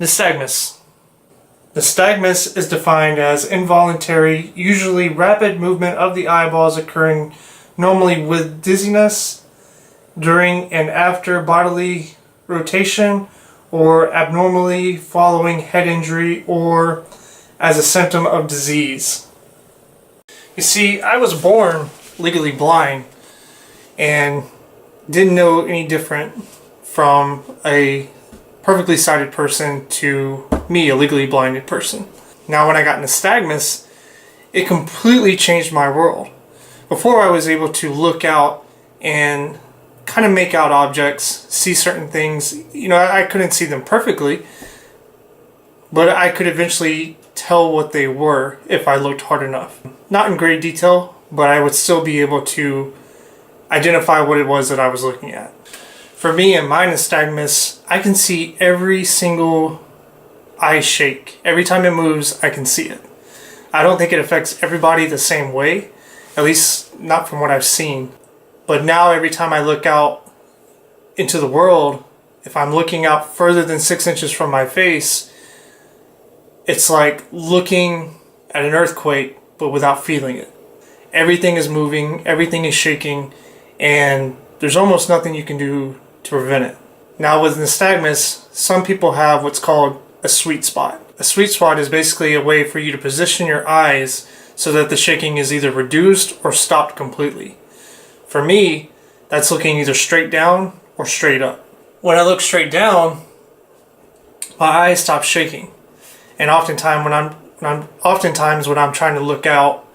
Nystagmus. Nystagmus is defined as involuntary, usually rapid movement of the eyeballs occurring normally with dizziness during and after bodily rotation or abnormally following head injury or as a symptom of disease. You see, I was born legally blind and didn't know any different from a perfectly sighted person to me, a legally blinded person. Now when I got nystagmus, it completely changed my world. Before I was able to look out and kind of make out objects, see certain things. You know, I couldn't see them perfectly, but I could eventually tell what they were if I looked hard enough. Not in great detail, but I would still be able to identify what it was that I was looking at. For me and my nystagmus, I can see every single eye shake. Every time it moves, I can see it. I don't think it affects everybody the same way, at least not from what I've seen. But now every time I look out into the world, if I'm looking out further than 6 inches from my face, it's like looking at an earthquake, but without feeling it. Everything is moving, everything is shaking, and there's almost nothing you can do to prevent it. Now with nystagmus, some people have what's called a sweet spot. A sweet spot is basically a way for you to position your eyes so that the shaking is either reduced or stopped completely. For me, that's looking either straight down or straight up. When I look straight down, my eyes stop shaking. And oftentimes when I'm trying to look out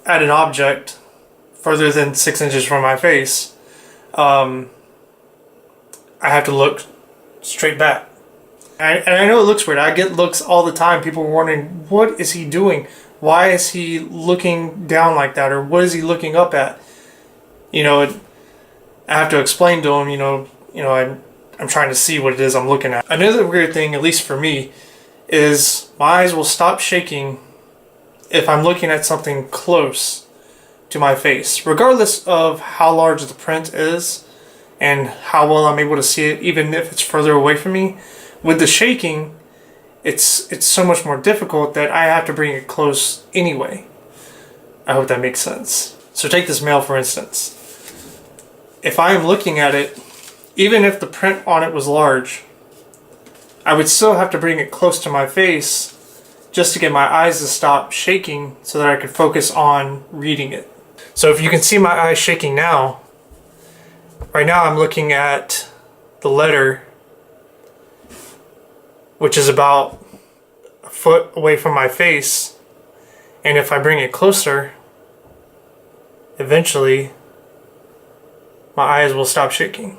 at an object further than 6 inches from my face, I have to look straight back. And I know it looks weird. I get looks all the time. People are wondering, what is he doing? Why is he looking down like that? Or what is he looking up at? You know, I have to explain to them, I'm trying to see what it is I'm looking at. Another weird thing, at least for me, is my eyes will stop shaking if I'm looking at something close to my face, regardless of how large the print is and how well I'm able to see it, even if it's further away from me. With the shaking, it's so much more difficult that I have to bring it close anyway. I hope that makes sense. So take this mail for instance. If I am looking at it, even if the print on it was large, I would still have to bring it close to my face just to get my eyes to stop shaking so that I could focus on reading it. So if you can see my eyes shaking now, right now I'm looking at the letter, which is about a foot away from my face, and if I bring it closer, eventually my eyes will stop shaking.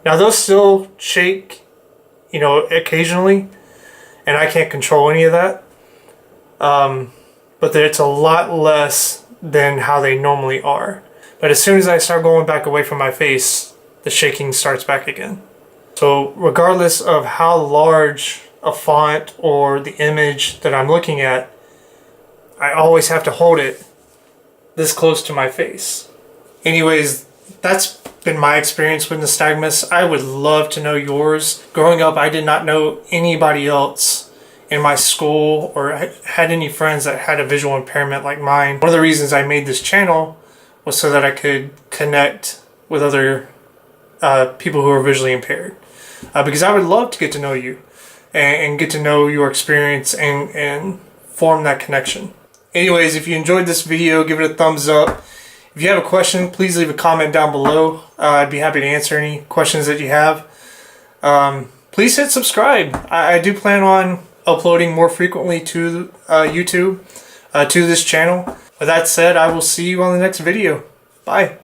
Now those still shake, occasionally, and I can't control any of that, but it's a lot less than how they normally are. But as soon as I start going back away from my face, the shaking starts back again. So regardless of how large a font or the image that I'm looking at, I always have to hold it this close to my face. Anyways, that's been my experience with nystagmus. I would love to know yours. Growing up, I did not know anybody else in my school or had any friends that had a visual impairment like mine. One of the reasons I made this channel was so that I could connect with other people who are visually impaired. Because I would love to get to know you and get to know your experience and form that connection. Anyways, if you enjoyed this video, give it a thumbs up. If you have a question, please leave a comment down below. I'd be happy to answer any questions that you have. Please hit subscribe. I do plan on uploading more frequently to YouTube, to this channel. With that said, I will see you on the next video. Bye.